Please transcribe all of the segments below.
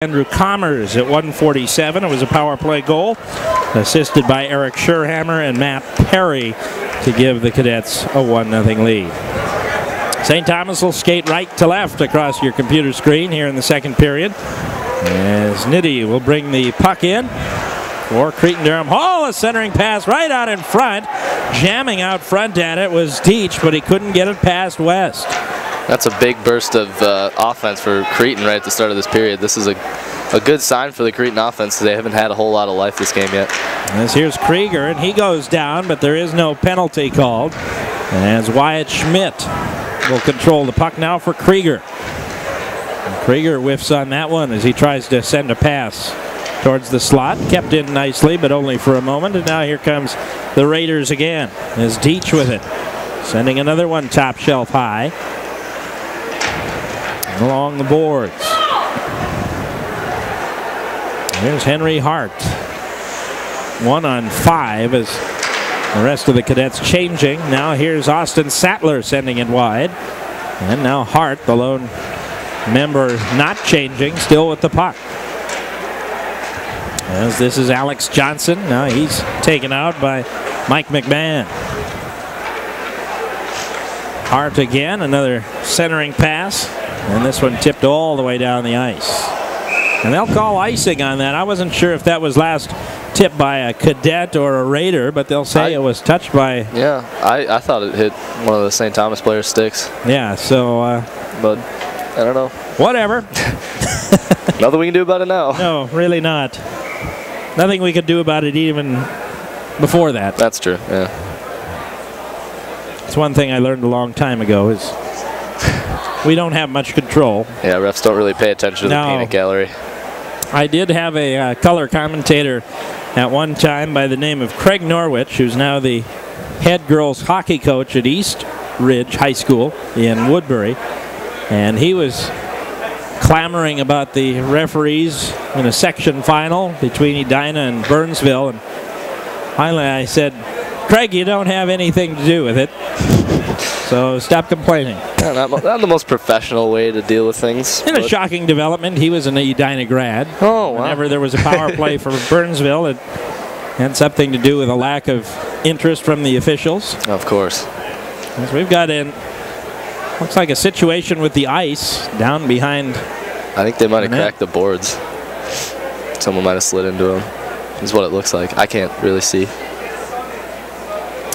Andrew Commerce at 147. It was a power play goal, assisted by Eric Scherhammer and Matt Perry to give the Cadets a 1-0 lead. St. Thomas will skate right to left across your computer screen here in the second period, as Nitty will bring the puck in for Cretin-Derham Hall. A centering pass right out in front. Jamming out front at it was Deach, but he couldn't get it past West. That's a big burst of offense for Cretin right at the start of this period. This is a good sign for the Cretin offense, because they haven't had a whole lot of life this game yet. As here's Krieger, and he goes down, but there is no penalty called. And as Wyatt Schmidt will control the puck now for Krieger. And Krieger whiffs on that one as he tries to send a pass towards the slot. Kept in nicely, but only for a moment. And now here comes the Raiders again, as Deach with it. Sending another one top shelf high along the boards. Here's Henry Hart. 1 on 5 as the rest of the Cadets changing. Now here's Austin Sattler sending it wide. And now Hart, the lone member not changing, still with the puck. As this is Alex Johnson. Now he's taken out by Mike McMahon. Hart again, another centering pass. And this one tipped all the way down the ice. And they'll call icing on that. I wasn't sure if that was last tipped by a Cadet or a Raider, but they'll say it was touched by... Yeah, I thought it hit one of the St. Thomas players' sticks. Yeah, so... but I don't know. Whatever. Nothing we can do about it now. No, really not. Nothing we could do about it even before that. That's true, yeah. It's one thing I learned a long time ago is... we don't have much control. Yeah, refs don't really pay attention to the peanut gallery. I did have a color commentator at one time by the name of Craig Norwich, who's now the head girls hockey coach at East Ridge High School in Woodbury. And he was clamoring about the referees in a section final between Edina and Burnsville. And finally I said, Craig, you don't have anything to do with it. So stop complaining. Yeah, not the most professional way to deal with things. In a shocking development, he was an Edina grad. Oh, wow. Whenever there was a power play for Burnsville, it had something to do with a lack of interest from the officials. Of course. As we've got in, looks like a situation with the ice down behind. I think they might have cracked the boards. Someone might have slid into them. Is what it looks like. I can't really see.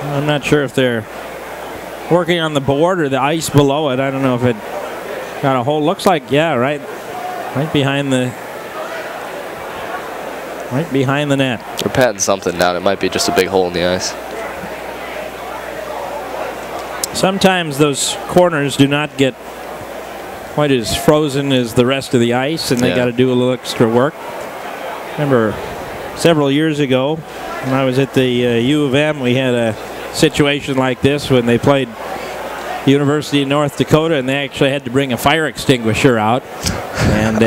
I'm not sure if they're working on the board or the ice below it. I don't know if it got a hole. Looks like, yeah, right behind the net. They're patting something down. It might be just a big hole in the ice. Sometimes those corners do not get quite as frozen as the rest of the ice, and they got to do a little extra work. Remember several years ago when I was at the U of M, we had a situation like this when they played University of North Dakota, and they actually had to bring a fire extinguisher out and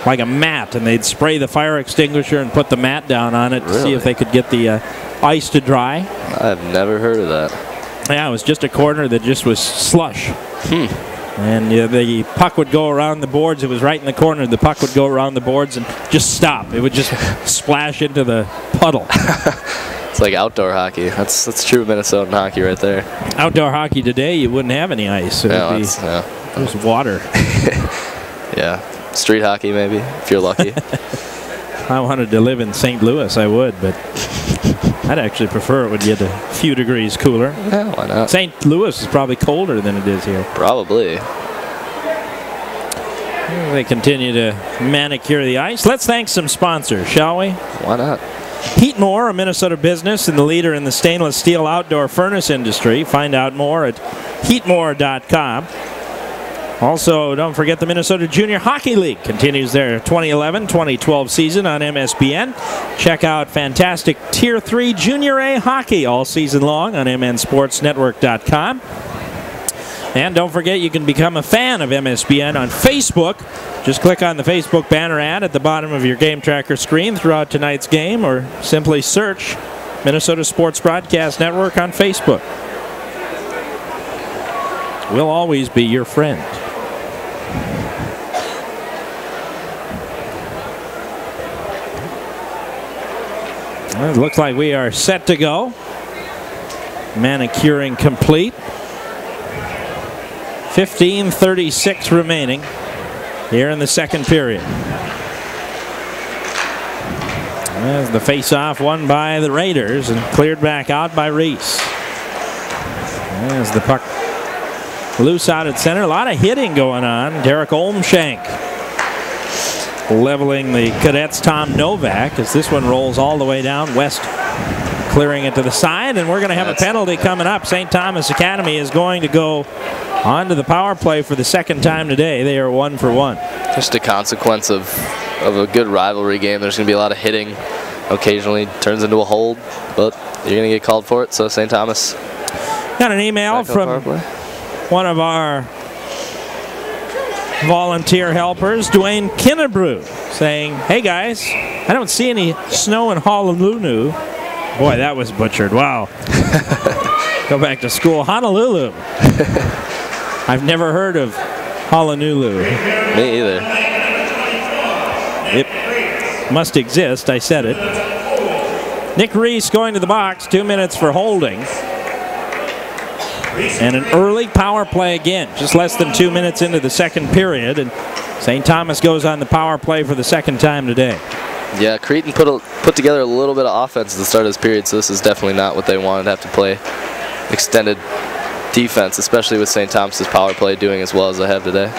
like a mat, and they'd spray the fire extinguisher and put the mat down on it to see if they could get the ice to dry. I've never heard of that. Yeah, it was just a corner that just was slush. And the puck would go around the boards. It was right in the corner. The puck would go around the boards and just stop. It would just splash into the puddle. It's like outdoor hockey. That's true Minnesotan hockey right there. Outdoor hockey today, you wouldn't have any ice. It would be just water. Yeah, street hockey maybe, if you're lucky. If I wanted to live in St. Louis, I would, but I'd actually prefer it would get a few degrees cooler. Yeah, why not? St. Louis is probably colder than it is here. Probably. They continue to manicure the ice. Let's thank some sponsors, shall we? Why not? Heatmore, a Minnesota business and the leader in the stainless steel outdoor furnace industry. Find out more at heatmore.com. Also, don't forget the Minnesota Junior Hockey League continues their 2011-2012 season on MSBN. Check out fantastic Tier 3 Junior A hockey all season long on mnsportsnetwork.com. And don't forget, you can become a fan of MSBN on Facebook. Just click on the Facebook banner ad at the bottom of your game tracker screen throughout tonight's game, or simply search Minnesota Sports Broadcast Network on Facebook. We'll always be your friend. Well, it looks like we are set to go. Manicuring complete. 15:36 remaining here in the second period. As the face-off won by the Raiders and cleared back out by Reese. As the puck loose out at center. A lot of hitting going on. Derek Olmshank leveling the Cadets' Tom Novak as this one rolls all the way down. West clearing it to the side, and we're going to have a penalty coming up. St. Thomas Academy is going to go onto the power play for the second time today. They are 1 for 1. Just a consequence of a good rivalry game. There's going to be a lot of hitting. Occasionally turns into a hold, but you're going to get called for it. So St. Thomas. Got an email from one of our volunteer helpers, Dwayne Kinnebrew, saying, "Hey guys, I don't see any snow in Honolulu." Boy, that was butchered. Wow. Go back to school. Honolulu. I've never heard of Honolulu. Me either. It must exist. I said it. Nick Reese going to the box. 2 minutes for holding. And an early power play again. Just less than 2 minutes into the second period. And St. Thomas goes on the power play for the second time today. Yeah, Cretin put together a little bit of offense at the start of this period, so this is definitely not what they wanted to have to play. Extended defense, especially with St. Thomas's power play doing as well as they have today.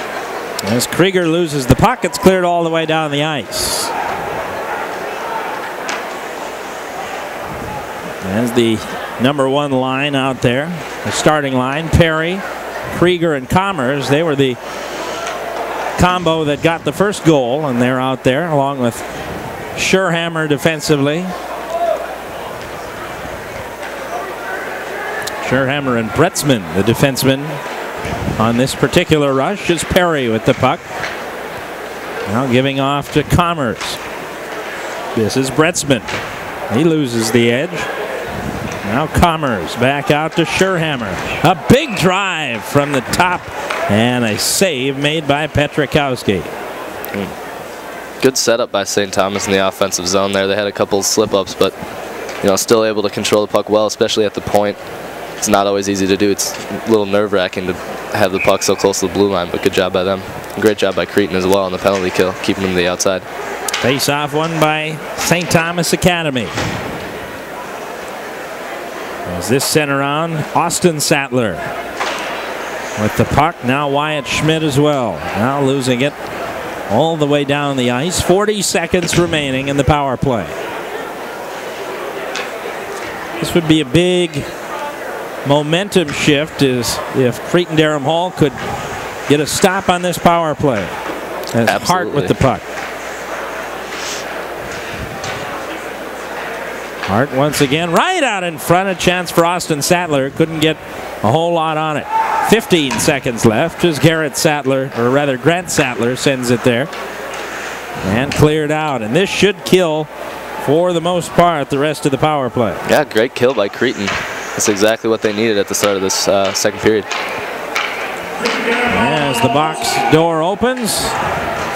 As Krieger loses the puck, it's cleared all the way down the ice. As the #1 line out there, the starting line, Perry, Krieger, and Commerce, they were the combo that got the first goal, and they're out there along with Scherhammer defensively. Scherhammer and Bretzman, the defenseman on this particular rush, is Perry with the puck. Now giving off to Commerce. This is Bretzman. He loses the edge. Now Commerce back out to Scherhammer. A big drive from the top and a save made by Petrakowski. Good setup by St. Thomas in the offensive zone there. They had a couple slip-ups, but still able to control the puck well, especially at the point. It's not always easy to do. It's a little nerve-wracking to have the puck so close to the blue line, but good job by them. Great job by Cretin as well on the penalty kill, keeping them to the outside. Face-off won by St. Thomas Academy. As this sent around, Austin Sattler with the puck. Now Wyatt Schmidt as well. Now losing it all the way down the ice. 40 seconds remaining in the power play. This would be a big momentum shift as if Cretin-Derham Hall could get a stop on this power play. As Hart with the puck. Hart once again right out in front. A chance for Austin Sattler. Couldn't get a whole lot on it. 15 seconds left as Grant Sattler sends it there. And cleared out. And this should kill, for the most part, the rest of the power play. Yeah, great kill by Cretin. That's exactly what they needed at the start of this second period. As the box door opens,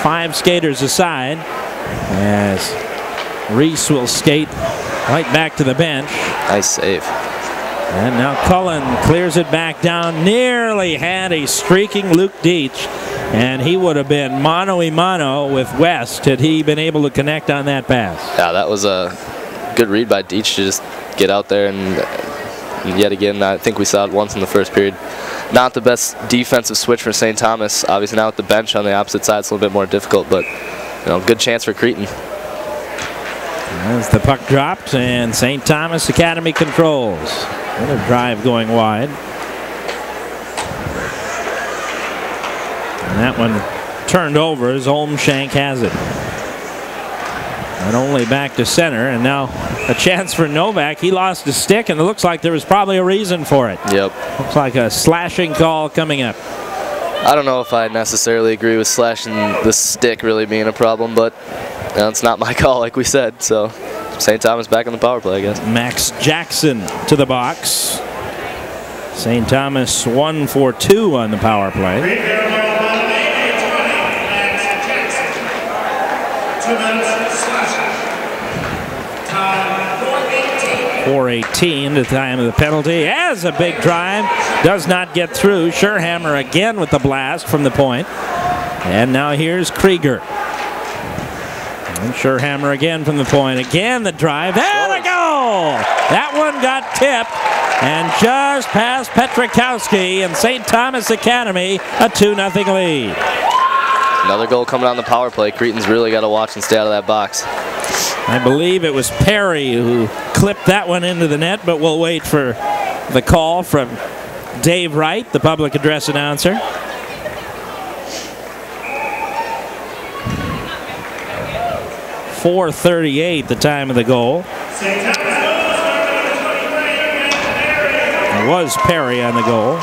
5 skaters aside. As Reese will skate right back to the bench. Nice save. And now Cullen clears it back down. Nearly had a streaking Luke Deitch, and he would have been mano-a-mano with West had he been able to connect on that pass. Yeah, that was a good read by Deitch to just get out there, and yet again, I think we saw it once in the first period. Not the best defensive switch for St. Thomas. Obviously now with the bench on the opposite side, it's a little bit more difficult, but good chance for Cretin. As the puck dropped, and St. Thomas Academy controls. Another drive going wide. And that one turned over as Olmshank has it. And only back to center, and now a chance for Novak. He lost his stick, and it looks like there was probably a reason for it. Yep. Looks like a slashing call coming up. I don't know if I necessarily agree with slashing the stick really being a problem, but it's not my call, like we said. So St. Thomas back on the power play, I guess. Max Jackson to the box. St. Thomas 1 for 2 on the power play. 4:18 to the time of the penalty. Has a big drive. Does not get through. Scherhammer again with the blast from the point. And now here's Krieger. And Scherhammer again from the point. Again the drive. And a goal! That one got tipped and just past Petrikowski, and St. Thomas Academy a 2-0 lead. Another goal coming on the power play. Cretin's really got to watch and stay out of that box. I believe it was Perry who clipped that one into the net, but we'll wait for the call from Dave Wright, the public address announcer. .438 the time of the goal. It was Perry on the goal.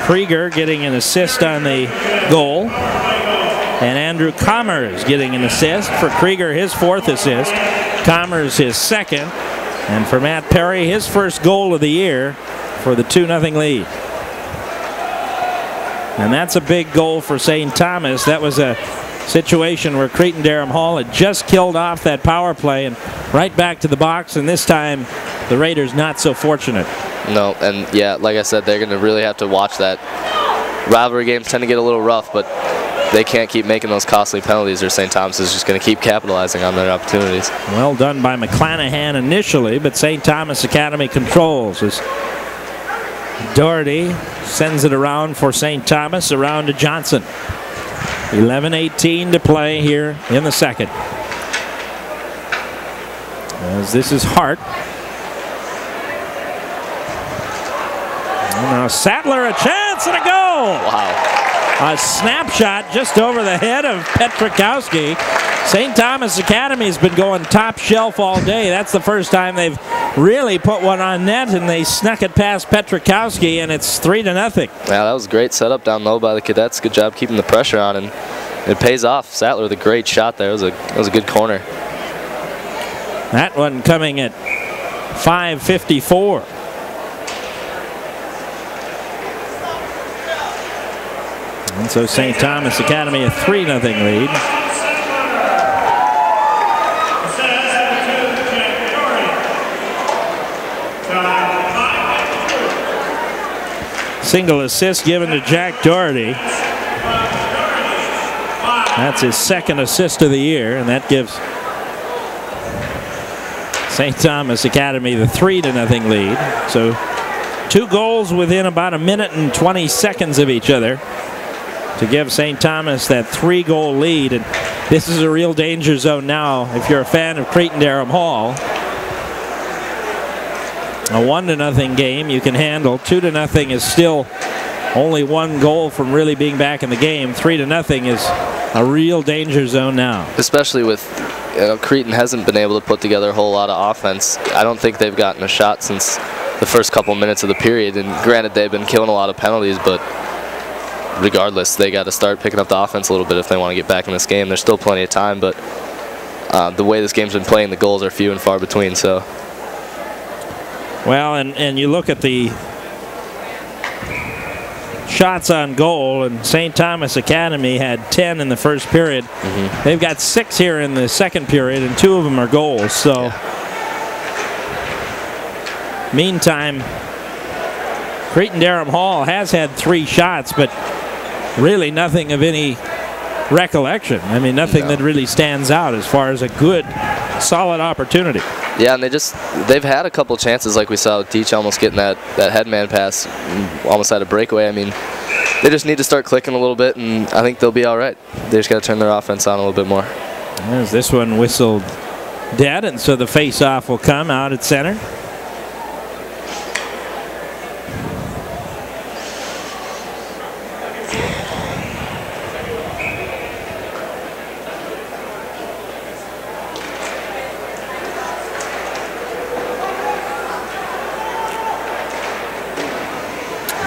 Krieger getting an assist on the goal. And Andrew Commerce getting an assist. For Krieger, his 4th assist. Commerce, his 2nd. And for Matt Perry, his first goal of the year for the 2-0 lead. And that's a big goal for St. Thomas. That was a situation where Cretin-Derham Hall had just killed off that power play and right back to the box, and this time the Raiders not so fortunate. No, and yeah, like I said, they're going to really have to watch that. Rivalry games tend to get a little rough, but they can't keep making those costly penalties, or St. Thomas is just going to keep capitalizing on their opportunities. Well done by McClanahan initially, but St. Thomas Academy controls as Doherty sends it around for St. Thomas, around to Johnson. 11:18 to play here in the second. As this is Hart. And now Sattler, a chance and a goal! Wow. A snapshot just over the head of Petrikowski. St. Thomas Academy has been going top shelf all day. That's the first time they've really put one on net, and they snuck it past Petrikowski, and it's 3-0. Yeah, that was a great setup down low by the Cadets. Good job keeping the pressure on, and it pays off. Sattler with a great shot there. It was a good corner. That one coming at 5:54. And so St. Thomas Academy a 3-0 lead. Single assist given to Jack Doherty. That's his 2nd assist of the year, and that gives St. Thomas Academy the 3-0 lead. So 2 goals within about a minute and 20 seconds of each other to give St. Thomas that 3-goal lead. And this is a real danger zone now if you're a fan of Cretin-Derham Hall. A 1-0 game you can handle. 2-0 is still only 1 goal from really being back in the game. 3-0 is a real danger zone now. Especially with, Cretin hasn't been able to put together a whole lot of offense. I don't think they've gotten a shot since the first couple minutes of the period. And granted, they've been killing a lot of penalties, but regardless, they got to start picking up the offense a little bit if they want to get back in this game. There's still plenty of time, but the way this game's been playing, the goals are few and far between. So, well, and you look at the shots on goal, and St. Thomas Academy had 10 in the first period. They've got 6 here in the second period, and 2 of them are goals. So, meantime, Cretin-Derham Hall has had 3 shots, but really nothing of any recollection. I mean, nothing that really stands out as far as a good, solid opportunity. Yeah, and they've had a couple chances, like we saw Deach almost getting that headman pass, almost had a breakaway. I mean, they just need to start clicking a little bit, and I think they'll be all right. They just got to turn their offense on a little bit more. As this one whistled dead, and so the face-off will come out at center.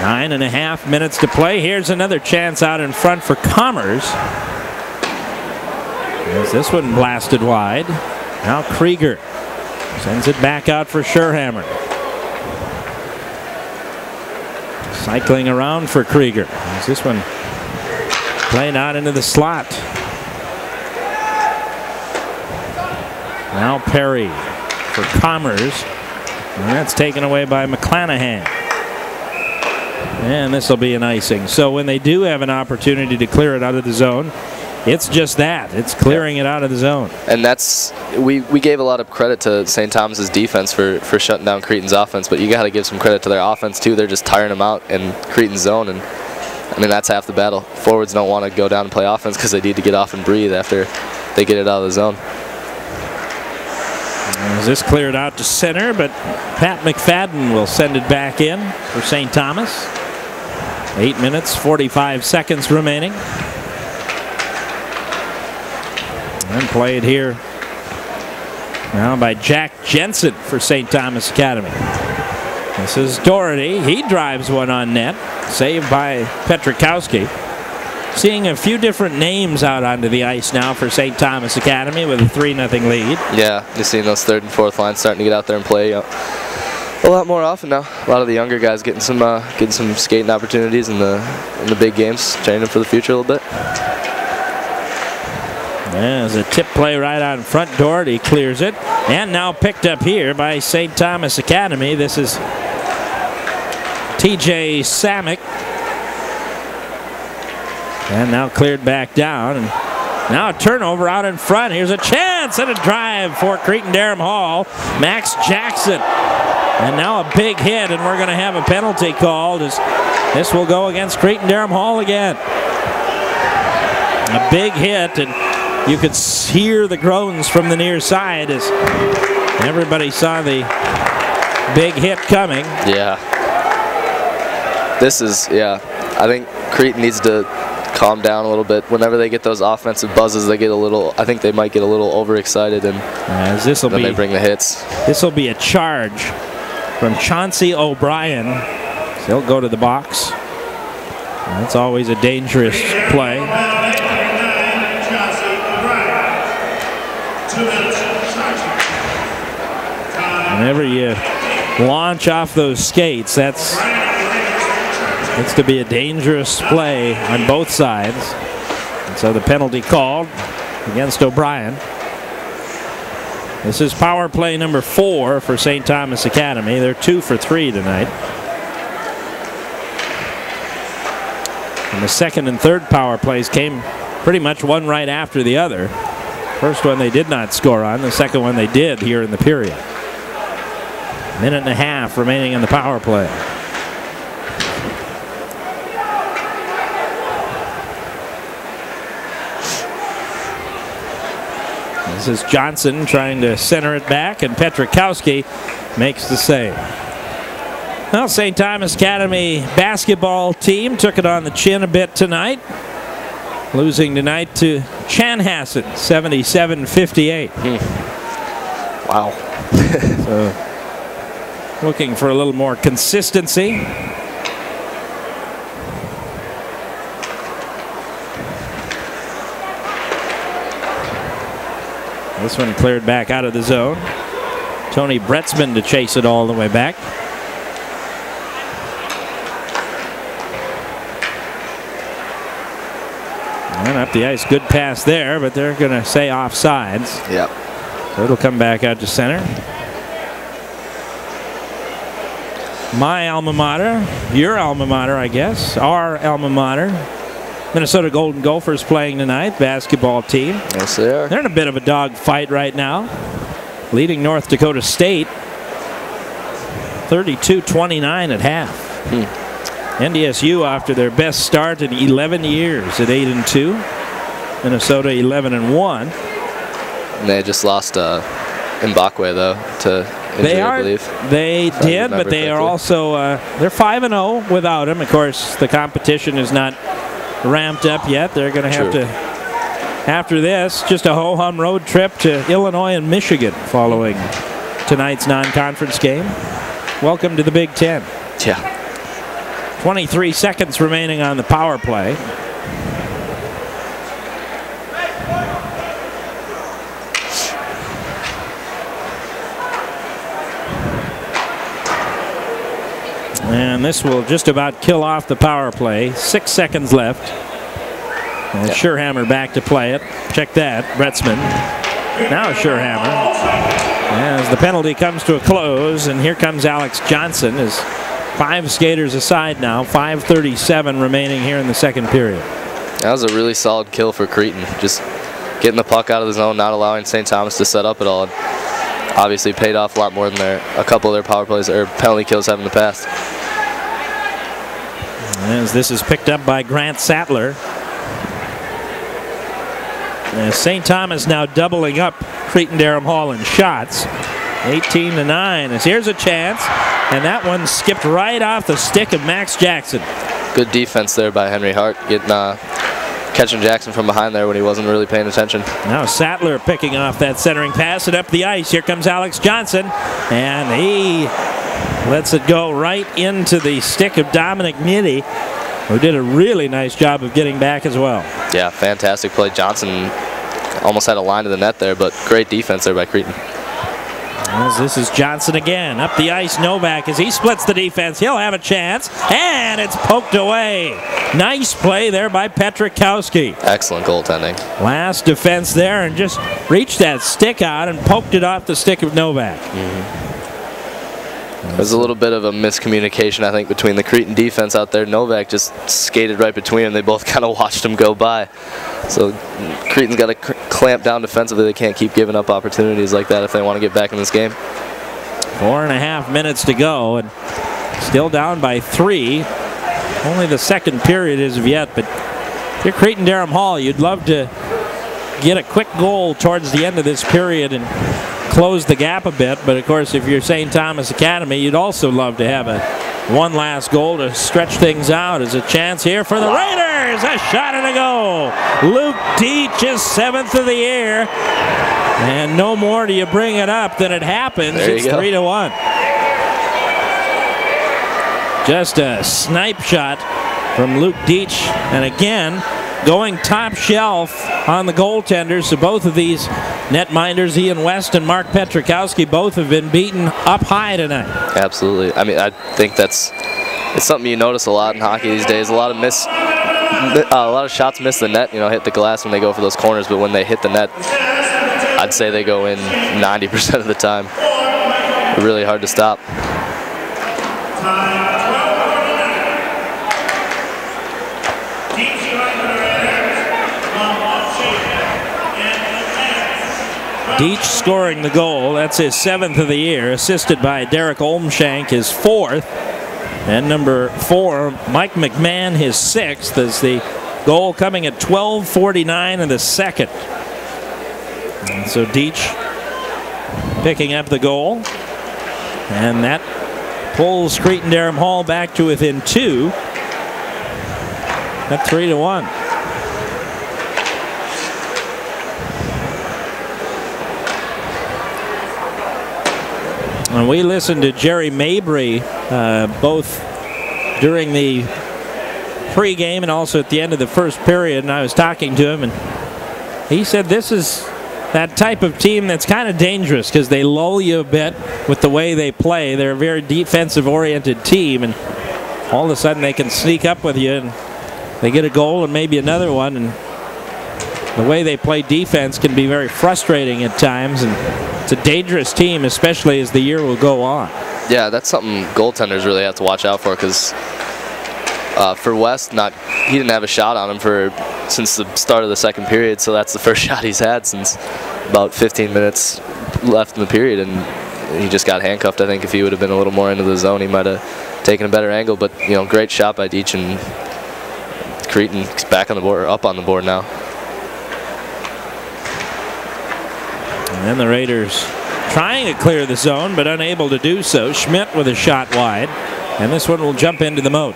Nine and a half minutes to play. Here's another chance out in front for Commerce. As this one blasted wide. Now Krieger sends it back out for Scherhammer. Cycling around for Krieger. Is this one playing out into the slot? Now Perry for Commerce. And that's taken away by McClanahan. And this will be an icing. So when they do have an opportunity to clear it out of the zone, it's just that. It's clearing it out of the zone. And that's, we gave a lot of credit to St. Thomas's defense for shutting down Cretin's offense, but you got to give some credit to their offense too. They're just tiring them out in Cretin's zone, and I mean, that's half the battle. Forwards don't want to go down and play offense because they need to get off and breathe after they get it out of the zone. As this cleared out to center, but Pat McFadden will send it back in for St. Thomas. 8 minutes, 45 seconds remaining. And played here now by Jack Jensen for St. Thomas Academy. This is Doherty. He drives one on net. Saved by Petrikowski. Seeing a few different names out onto the ice now for St. Thomas Academy with a 3-0 lead. Yeah, you're seeing those third and fourth lines starting to get out there and play a lot more often now. A lot of the younger guys getting some skating opportunities in the big games, training for the future a little bit. There's a tip play right out in front. Doherty clears it, and now picked up here by St. Thomas Academy. This is TJ Samick. And now cleared back down. And now a turnover out in front. Here's a chance and a drive for Cretin-Derham Hall. Max Jackson. And now a big hit, and we're going to have a penalty called as this will go against Cretin-Derham Hall again. A big hit, and you could hear the groans from the near side as everybody saw the big hit coming. Yeah. This is, I think Cretin needs to calm down a little bit. Whenever they get those offensive buzzes, they get a little, I think they might get a little overexcited, and then they bring the hits. This will be a charge from Chauncey O'Brien. He'll go to the box. That's always a dangerous play. Whenever you launch off those skates, it's to be a dangerous play on both sides. And so the penalty called against O'Brien. This is power play number 4 for St. Thomas Academy. They're 2 for 3 tonight. And the second and third power plays came pretty much one right after the other. First one they did not score on. The second one they did here in the period. Minute and a half remaining in the power play. This is Johnson trying to center it back, and Petrikowski makes the save. Well, St. Thomas Academy basketball team took it on the chin a bit tonight, losing tonight to Chanhassen, 77-58. Wow. So, looking for a little more consistency. This one cleared back out of the zone. Tony Bretzman to chase it all the way back. And up the ice, good pass there, but they're going to say offsides. Yep. So it'll come back out to center. My alma mater, your alma mater, I guess, our alma mater. Minnesota Golden Gophers playing tonight, basketball team. Yes, they are. They're in a bit of a dog fight right now, leading North Dakota State 32-29 at half. NDSU after their best start in 11 years at 8-2. Minnesota 11-1. And they just lost Mbakwe though to injury, I believe. They did, but they are also they're 5-0 without him. Of course, the competition is not ramped up yet. They're going to have to, after this, just a ho-hum road trip to Illinois and Michigan following tonight's non-conference game. Welcome to the Big Ten. Yeah. 23 seconds remaining on the power play. And this will just about kill off the power play. 6 seconds left. And Surehammer back to play it. Check that. Bretzman. Now Surehammer. As the penalty comes to a close, and here comes Alex Johnson as 5 skaters aside now. 5:37 remaining here in the second period. That was a really solid kill for Cretin. Just getting the puck out of the zone, not allowing St. Thomas to set up at all. Obviously paid off a lot more than a couple of their power plays or penalty kills have in the past. As this is picked up by Grant Sattler. As St. Thomas now doubling up Cretin-Derham Hall in shots. 18-9. As here's a chance, and that one skipped right off the stick of Max Jackson. Good defense there by Henry Hart, getting catching Jackson from behind there when he wasn't really paying attention. Now Sattler picking off that centering pass and up the ice. Here comes Alex Johnson, and he lets it go right into the stick of Dominic Nitti, who did a really nice job of getting back as well. Yeah, fantastic play. Johnson almost had a line to the net there, but great defense there by Cretin. As this is Johnson again, up the ice, Novak, as he splits the defense, he'll have a chance, and it's poked away. Nice play there by Petrikowski. Excellent goaltending. Last defense there, and just reached that stick out and poked it off the stick of Novak. There's a little bit of a miscommunication, I think, between the Cretin defense out there. Novak just skated right between them. They both kind of watched him go by. So Cretin's got to clamp down defensively. They can't keep giving up opportunities like that if they want to get back in this game. 4.5 minutes to go, and still down by 3. Only the second period as of yet, but if you're Cretin-Derham Hall, you'd love to get a quick goal towards the end of this period and close the gap a bit. But of course, if you're St. Thomas Academy, you'd also love to have one last goal to stretch things out. As a chance here for the Raiders. A shot and a goal. Luke Deach is 7th of the year. And no more do you bring it up than it happens. It's 3-1. Just a snipe shot from Luke Deach. And again, going top shelf on the goaltenders. So both of these netminders, Ian West and Mark Petrikowski, both have been beaten up high tonight. Absolutely. I mean, I think it's something you notice a lot in hockey these days. A lot of shots miss the net, hit the glass when they go for those corners, but when they hit the net, I'd say they go in 90% of the time. They're really hard to stop. Deach scoring the goal. That's his 7th of the year, assisted by Derek Olmshank, his 4th. And number 4, Mike McMahon, his 6th, as the goal coming at 12:49 in the second. And so Deach picking up the goal. And that pulls Cretin-Derham Hall back to within 2 at 3-1. And we listened to Jerry Mabry both during the pregame and also at the end of the first period, and I was talking to him, and he said this is that type of team that's kind of dangerous because they lull you a bit with the way they play. They're a very defensive-oriented team, and all of a sudden they can sneak up with you, and they get a goal and maybe another one, and the way they play defense can be very frustrating at times, and it's a dangerous team, especially as the year will go on. Yeah, that's something goaltenders really have to watch out for, because for West, he didn't have a shot on him since the start of the second period, so that's the first shot he's had since about 15 minutes left in the period, and he just got handcuffed. I think if he would have been a little more into the zone, he might have taken a better angle, but great shot by Deach, and Cretin's back on the board, up on the board now. And then the Raiders trying to clear the zone, but unable to do so. Schmidt with a shot wide, and this one will jump into the moat.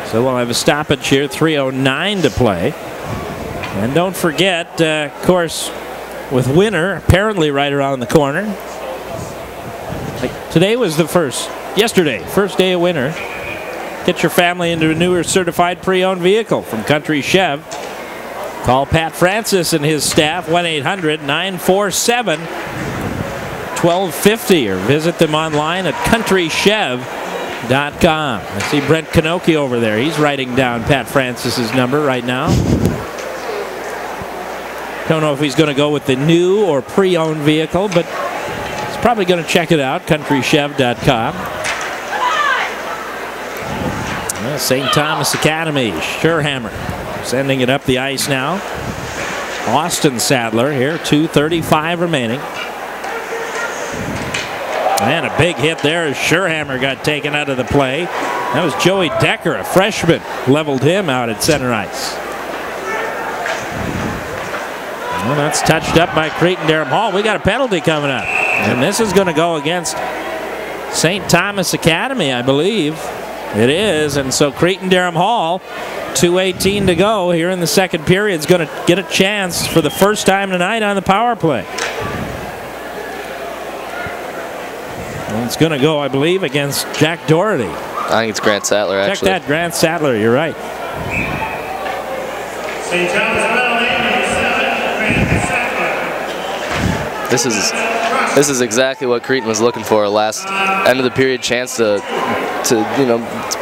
So we'll have a stoppage here, 3:09 to play. And don't forget, of course, with winter apparently right around the corner. Today was yesterday, first day of winter. Get your family into a newer certified pre-owned vehicle from Country Chev. Call Pat Francis and his staff, 1-800-947-1250, or visit them online at countrychev.com. I see Brent Kanoki over there. He's writing down Pat Francis's number right now. Don't know if he's going to go with the new or pre-owned vehicle, but he's probably going to check it out. CountryChev.com. Well, St. Thomas Academy, Scherhammer sending it up the ice now. Austin Sadler here, 2:35 remaining. And a big hit there as Scherhammer got taken out of the play. That was Joey Decker, a freshman, leveled him out at center ice. Well, that's touched up by Cretin-Derham Hall. We got a penalty coming up. And this is going to go against St. Thomas Academy, I believe. It is. And so Cretin-Derham Hall, 2:18 to go here in the second period, is going to get a chance for the first time tonight on the power play. And it's going to go, I believe, against Jack Doherty. I think it's Grant Sattler, actually. Check that, Grant Sattler. You're right. St. Thomas This is exactly what Cretin was looking for. Last end of the period chance to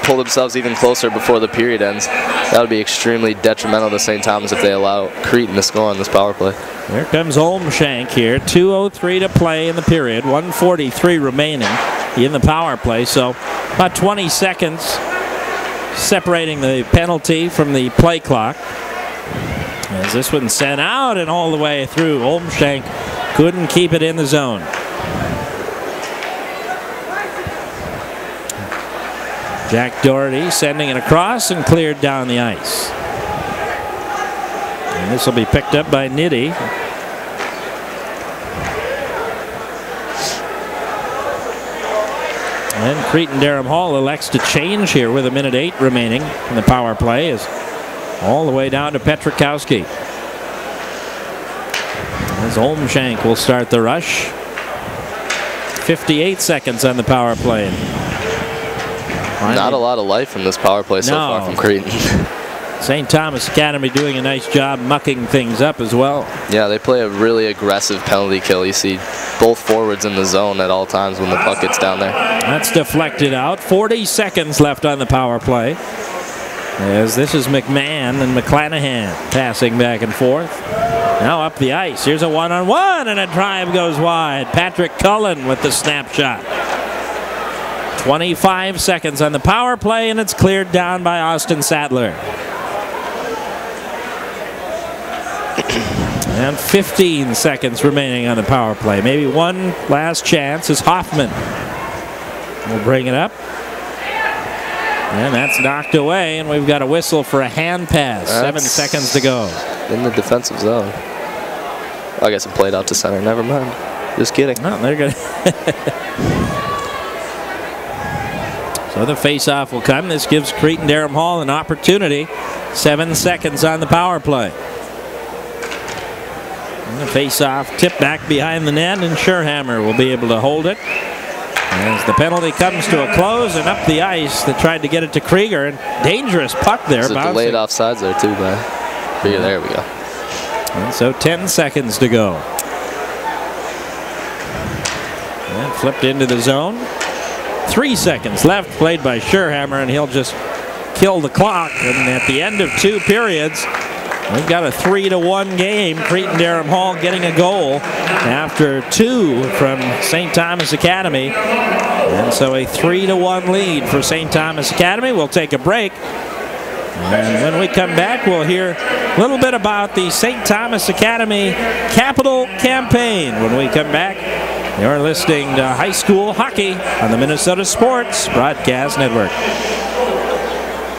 pull themselves even closer before the period ends. That would be extremely detrimental to St. Thomas if they allow Cretin to score on this power play. Here comes Olmshank here. 2:03 to play in the period. 1:43 remaining in the power play. So about 20 seconds separating the penalty from the play clock. As this one sent out and all the way through. Olmshank couldn't keep it in the zone. Jack Doherty sending it across and cleared down the ice. And this will be picked up by Nitti. And Cretin-Derham Hall elects to change here with 1:08 remaining in the power play. Is all the way down to Petrikowski. As Olmshank will start the rush. 58 seconds on the power play. Not a lot of life from this power play so far from Cretin. St. Thomas Academy doing a nice job mucking things up as well. Yeah, they play a really aggressive penalty kill. You see both forwards in the zone at all times when the puck gets down there. That's deflected out. 40 seconds left on the power play. As this is McMahon and McClanahan passing back and forth. Now up the ice. Here's a one-on-one, and a drive goes wide. Patrick Cullen with the snapshot. 25 seconds on the power play, and it's cleared down by Austin Sadler. And 15 seconds remaining on the power play. Maybe one last chance as Hoffman will bring it up. And that's knocked away, and we've got a whistle for a hand pass. 7 seconds to go. In the defensive zone. I guess it played out to center. Never mind. Just kidding. No, they're good. So the face-off will come. This gives Cretin-Derham Hall an opportunity. 7 seconds on the power play. And the face-off tipped back behind the net, and Scherhammer will be able to hold it. As the penalty comes to a close, and up the ice, they tried to get it to Krieger, and dangerous puck there. There's a delayed offsides there too, by Krieger. There we go. And so 10 seconds to go. And flipped into the zone. 3 seconds left, played by Scherhammer, and he'll just kill the clock. And at the end of 2 periods, we've got a 3-1 game. Cretin-Derham Hall getting a goal after 2 from St. Thomas Academy. And so a 3-1 lead for St. Thomas Academy. We'll take a break. And when we come back, we'll hear a little bit about the St. Thomas Academy Capital Campaign. When we come back, you're listening to high school hockey on the Minnesota Sports Broadcast Network.